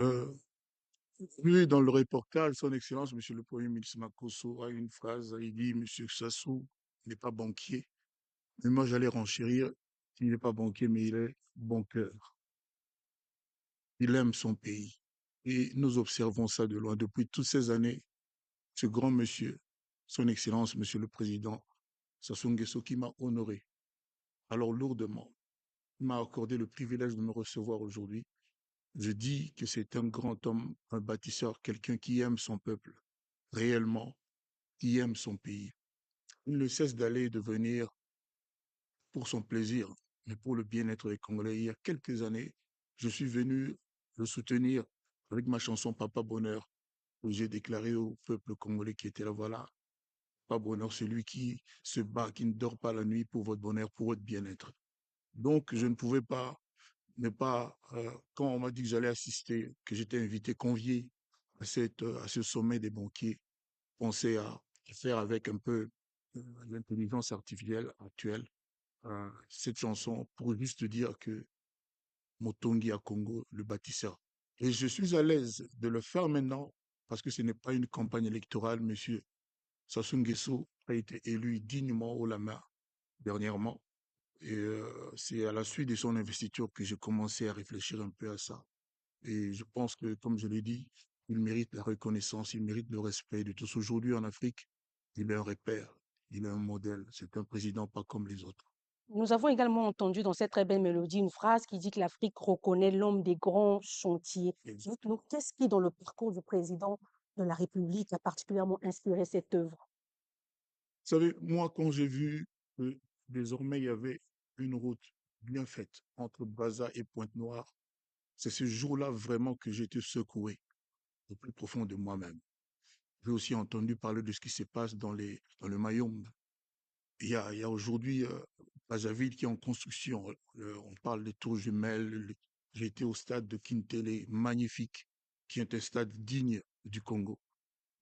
Euh, oui, dans le reportage, Son Excellence, Monsieur le Premier ministre Makosso a une phrase, il dit, Monsieur Sassou n'est pas banquier. Mais moi, j'allais renchérir, il n'est pas banquier, mais il est bon cœur. Il aime son pays. Et nous observons ça de loin depuis toutes ces années. Ce grand monsieur, Son Excellence, Monsieur le Président, Sassou Nguesso, qui m'a honoré, alors lourdement, il m'a accordé le privilège de me recevoir aujourd'hui. Je dis que c'est un grand homme, un bâtisseur, quelqu'un qui aime son peuple, réellement, qui aime son pays. Il ne cesse d'aller et de venir pour son plaisir, mais pour le bien-être des Congolais. Il y a quelques années, je suis venu le soutenir avec ma chanson Papa Bonheur, où j'ai déclaré au peuple congolais qui était là, voilà, Papa Bonheur, celui qui se bat, qui ne dort pas la nuit pour votre bonheur, pour votre bien-être. Donc, je ne pouvais pas ne pas, quand on m'a dit que j'allais assister, que j'étais invité, convié à ce sommet des banquiers, penser à faire avec un peu l'intelligence artificielle actuelle, cette chanson pour juste dire que Motongi à Congo, le bâtisseur. Et je suis à l'aise de le faire maintenant parce que ce n'est pas une campagne électorale, monsieur. Sassou Nguesso a été élu dignement au Lama dernièrement. Et c'est à la suite de son investiture que j'ai commencé à réfléchir un peu à ça. Et je pense que, comme je l'ai dit, il mérite la reconnaissance, il mérite le respect de tous. Aujourd'hui en Afrique, il est un repère, il est un modèle. C'est un président pas comme les autres. Nous avons également entendu dans cette très belle mélodie une phrase qui dit que l'Afrique reconnaît l'homme des grands chantiers. Dites-nous, qu'est-ce qui, dans le parcours du président de la République, a particulièrement inspiré cette œuvre? Vous savez, moi, quand j'ai vu que désormais il y avait une route bien faite entre Brazza et Pointe-Noire, c'est ce jour-là vraiment que j'ai été secoué au plus profond de moi-même. J'ai aussi entendu parler de ce qui se passe dans le Mayombe. Il y a aujourd'hui Brazzaville qui est en construction. On parle des tours jumelles. J'ai été au stade de Kintele, magnifique, qui est un stade digne du Congo.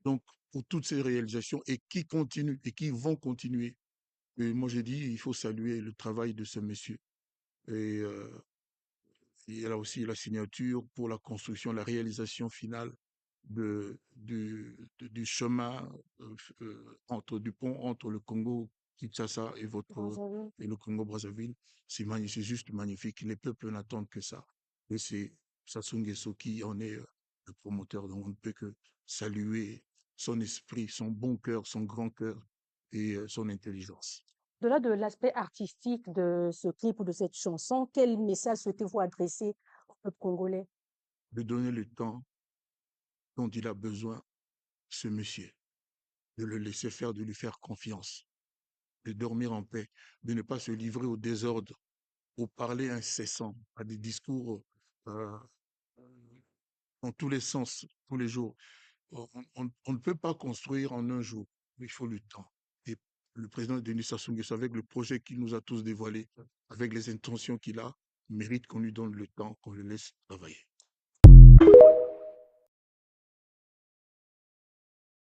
Donc, pour toutes ces réalisations et qui continuent et qui vont continuer, et moi j'ai dit, il faut saluer le travail de ce monsieur. Et il y a là aussi la signature pour la construction, la réalisation finale du chemin entre du pont entre le Congo Kinshasa et Brazzaville. et le Congo Brazzaville. C'est juste magnifique. Les peuples n'attendent que ça. Et c'est Sassou Nguesso qui en est le promoteur. Donc on ne peut que saluer son esprit, son bon cœur, son grand cœur et son intelligence. Au-delà de l'aspect artistique de ce clip ou de cette chanson, quel message souhaitez-vous adresser au peuple congolais? De donner le temps dont il a besoin, ce monsieur, de le laisser faire, de lui faire confiance, de dormir en paix, de ne pas se livrer au désordre, au parler incessant, à des discours euh, dans tous les sens, tous les jours. On ne peut pas construire en un jour, mais il faut le temps. Et le président Denis Sassou Nguesso, avec le projet qu'il nous a tous dévoilé, avec les intentions qu'il a, mérite qu'on lui donne le temps, qu'on le laisse travailler.